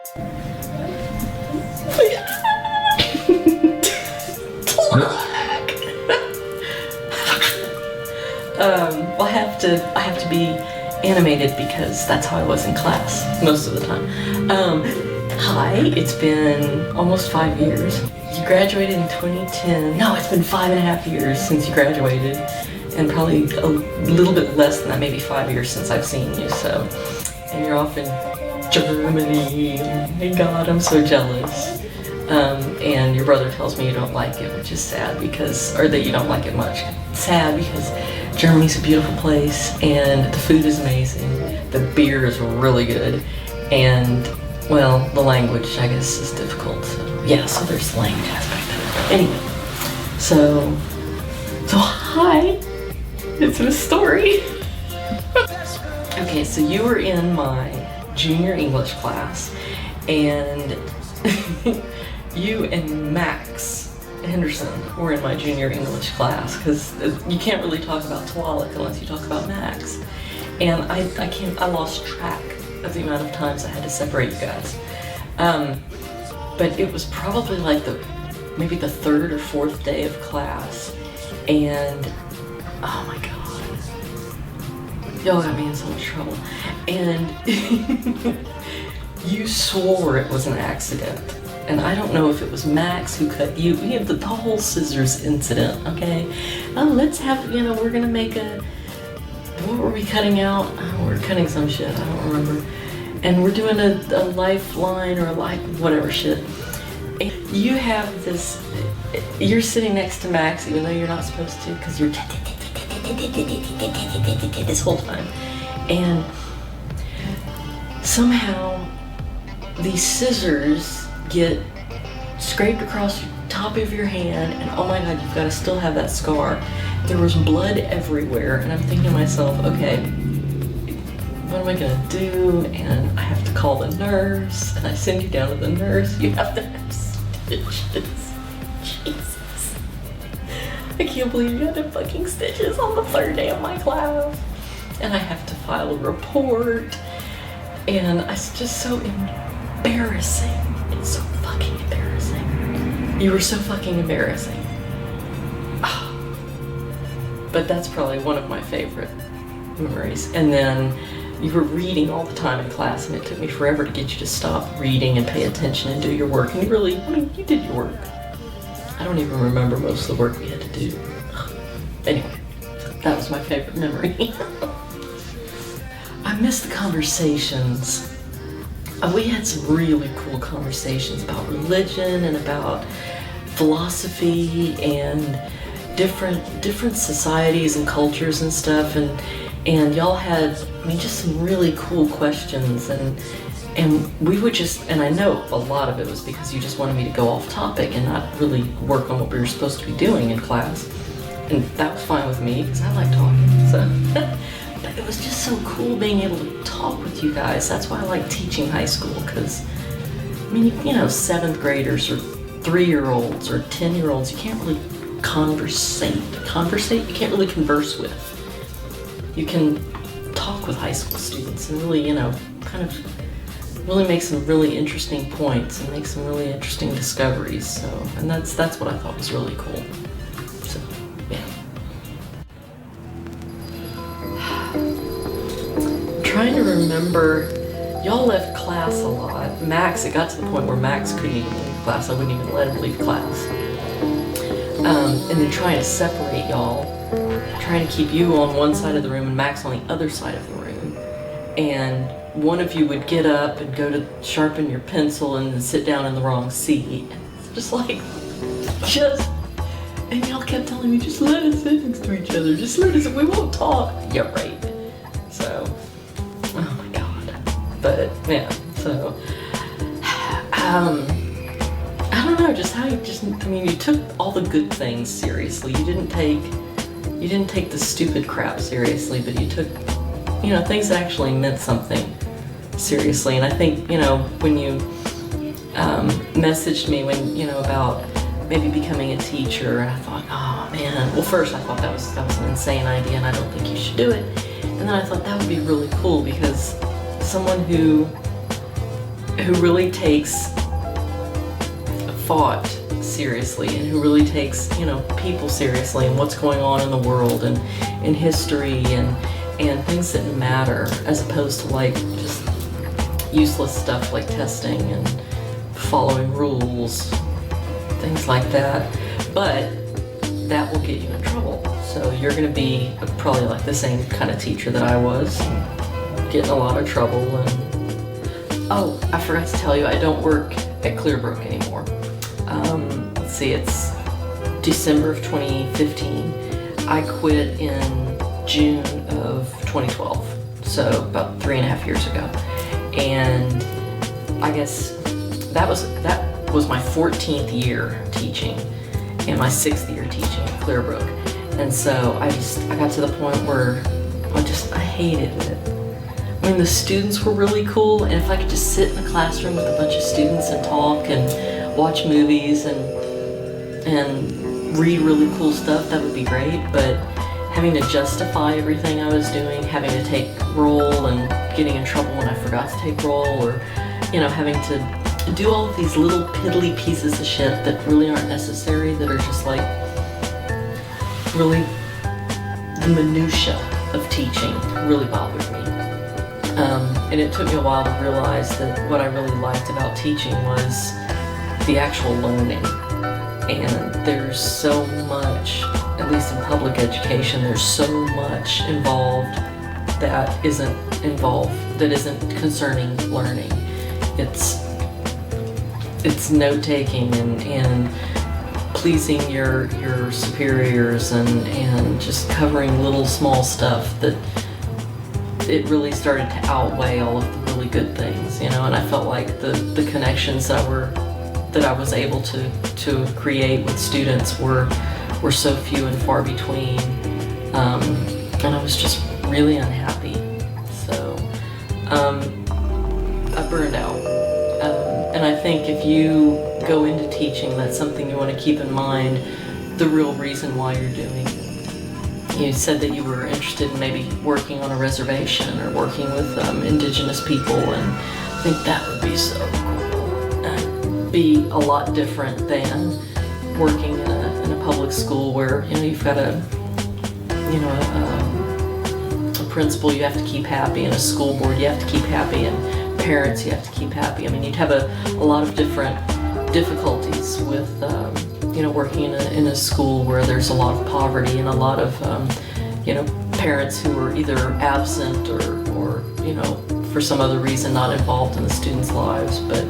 Well, I have to be animated because that's how I was in class most of the time. Hi, it's been almost 5 years. You graduated in 2010. No, it's been 5.5 years since you graduated, and probably a little bit less than that, maybe 5 years since I've seen you. So, and you're off in Germany. Oh my God, I'm so jealous. And your brother tells me you don't like it, which is sad because, or that you don't like it much. Sad because Germany's a beautiful place and the food is amazing. The beer is really good, and well, the language I guess is difficult. So yeah, so there's the language aspect of it. Anyway, so hi, it's Miss Storey. Okay, so you were in my junior English class, and you and Max Henderson were in my junior English class, because you can't really talk about Psychedelic unless you talk about Max. And I lost track of the amount of times I had to separate you guys. But it was probably like maybe the third or fourth day of class, and oh my God, y'all got me in so much trouble. And you swore it was an accident. And I don't know if it was Max who cut you. We had the whole scissors incident, okay? Oh, let's have, we're gonna make what were we cutting out? Oh, we're cutting some shit, I don't remember. And we're doing a lifeline or whatever shit. And you have this, you're sitting next to Max even though you're not supposed to, because you're this whole time. And somehow these scissors get scraped across the top of your hand, and oh my God, you've got to still have that scar. There was blood everywhere, and I'm thinking to myself, okay, what am I gonna do? And I have to call the nurse, and I send you down to the nurse. You have to have stitches. Jesus. I can't believe you had to have fucking stitches on the third day of my class. And I have to file a report, and it's just so embarrassing. It's so fucking embarrassing. You were so fucking embarrassing. But that's probably one of my favorite memories. And then you were reading all the time in class, and it took me forever to get you to stop reading and pay attention and do your work. And you did your work. I don't even remember most of the work we had to do. Anyway, that was my favorite memory. I miss the conversations. We had some really cool conversations about religion and about philosophy and different societies and cultures and stuff, and y'all had, just some really cool questions, and we would just, and I know a lot of it was because you just wanted me to go off topic and not really work on what we were supposed to be doing in class, and that was fine with me because I like talking, so. But it was just so cool being able to talk with you guys. That's why I like teaching high school, because, 7th graders or 3-year-olds or 10-year-olds, you can't really conversate, you can't really converse with. You can talk with high school students and really, kind of really make some really interesting points and make some really interesting discoveries. So, and that's what I thought was really cool. So, yeah. Trying to remember, y'all left class a lot. Max, it got to the point where Max couldn't even leave class. I wouldn't even let him leave class. And then trying to separate y'all, trying to keep you on one side of the room and Max on the other side of the room. And one of you would get up and go to sharpen your pencil and then sit down in the wrong seat. It's and y'all kept telling me, just let us sit next to each other, just let us, we won't talk. Yeah, right. So, oh my God. But yeah, so, I don't know, just how you you took all the good things seriously. You didn't take the stupid crap seriously, but you took, things that actually meant something seriously. And I think, when you messaged me about maybe becoming a teacher, and I thought, oh man, well first I thought that was an insane idea and I don't think you should do it. And then I thought that would be really cool, because someone who who really takes thought seriously, and who really takes, people seriously, and what's going on in the world, and in history, and things that matter, as opposed to like just useless stuff like testing and following rules, things like that. But that will get you in trouble. So you're going to be probably like the same kind of teacher that I was, getting a lot of trouble. And oh, I forgot to tell you, I don't work at Clearbrook anymore. Let's see, it's December of 2015. I quit in June of 2012, so about 3.5 years ago. And I guess that was my 14th year teaching and my 6th year teaching at Clearbrook. And so I got to the point where I hated it. I mean, the students were really cool, and if I could just sit in the classroom with a bunch of students and talk and watch movies and read really cool stuff, that would be great. But having to justify everything I was doing, having to take roll and getting in trouble when I forgot to take roll, or having to do all of these little piddly pieces of shit that really aren't necessary, that are just like really the minutia of teaching, really bothered me. And it took me a while to realize that what I really liked about teaching was the actual learning. And there's so much, at least in public education, there's so much involved that isn't concerning learning. It's note-taking and pleasing your superiors and just covering little small stuff that it really started to outweigh all of the really good things, and I felt like the connections that I was able to create with students were so few and far between, and I was just really unhappy. So I burned out, and I think if you go into teaching, that's something you want to keep in mind, the real reason why you're doing it. You said that you were interested in maybe working on a reservation or working with indigenous people, and I think that would be so cool. Be a lot different than working in a public school where you've got a principal you have to keep happy, and a school board you have to keep happy, and parents you have to keep happy. I mean, you'd have a lot of different difficulties with working in a school where there's a lot of poverty and a lot of parents who are either absent or for some other reason not involved in the students' lives. But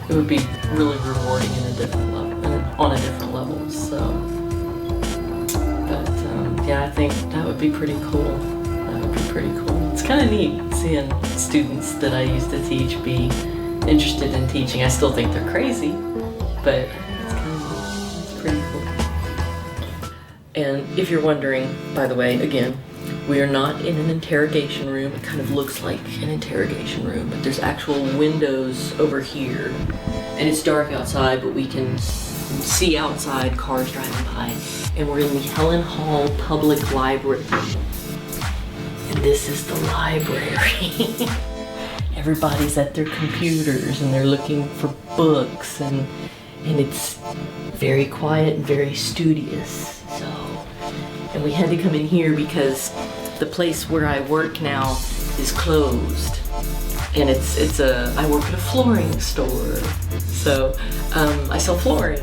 it would be really rewarding in a different level, on a different level. So, but I think that would be pretty cool. That would be pretty cool. It's kind of neat seeing students that I used to teach be interested in teaching. I still think they're crazy, but it's pretty cool. And if you're wondering, by the way, again, we are not in an interrogation room. It kind of looks like an interrogation room, but there's actual windows over here. And it's dark outside, but we can see outside cars driving by. And we're in the Helen Hall Public Library. And this is the library. Everybody's at their computers and they're looking for books, and it's very quiet and very studious. So, and we had to come in here because the place where I work now is closed, and I work at a flooring store, so I sell flooring,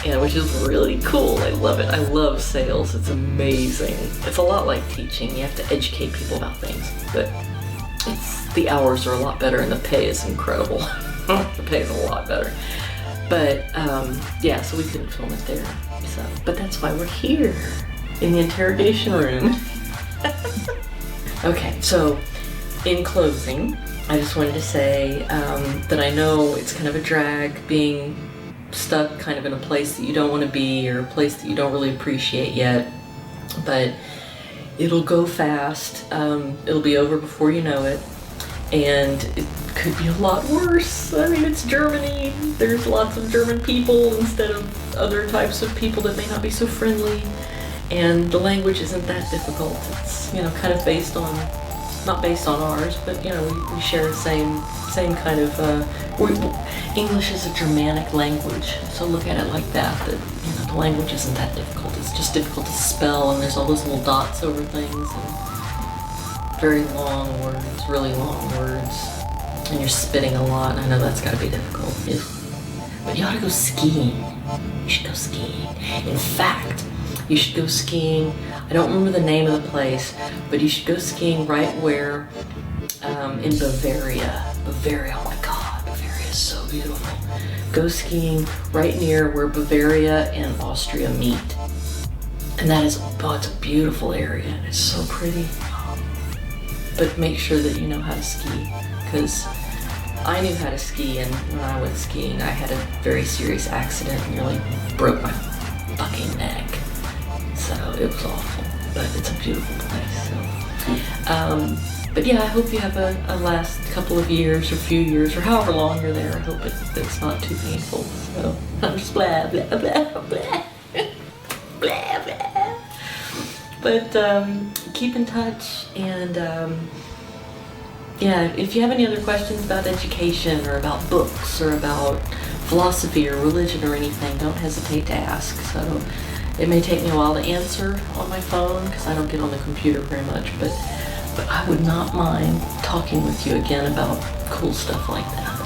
and which is really cool. I love it. I love sales. It's amazing. It's a lot like teaching. You have to educate people about things, but the hours are a lot better and the pay is incredible. The pay is a lot better. But so we couldn't film it there. So, but that's why we're here in the interrogation room. Okay, so in closing, I just wanted to say that I know it's kind of a drag being stuck kind of in a place that you don't want to be, or a place that you don't really appreciate yet, but it'll go fast. It'll be over before you know it, and it could be a lot worse. I mean, it's Germany. There's lots of German people instead of other types of people that may not be so friendly, and the language isn't that difficult. It's kind of based on, not based on ours, but we share the same same kind of, English is a Germanic language, so look at it like that, the language isn't that difficult. It's just difficult to spell, and there's all those little dots over things, and very long words, really long words, and you're spitting a lot. I know that's gotta be difficult. But you ought to go skiing. You should go skiing. In fact, you should go skiing. I don't remember the name of the place, but you should go skiing right where, in Bavaria. Bavaria, oh my God, Bavaria is so beautiful. Go skiing right near where Bavaria and Austria meet. And that is, it's a beautiful area, and it's so pretty. But make sure that you know how to ski, because I knew how to ski, and when I went skiing, I had a very serious accident and nearly broke my fucking neck. So it was awful, but it's a beautiful place. So, but yeah, I hope you have a last couple of years or few years or however long you're there. I hope it's not too painful. So I'm just blah, blah, blah, blah, blah, blah. But keep in touch, and yeah, if you have any other questions about education or about books or about philosophy or religion or anything, don't hesitate to ask. So it may take me a while to answer on my phone because I don't get on the computer very much, but I would not mind talking with you again about cool stuff like that.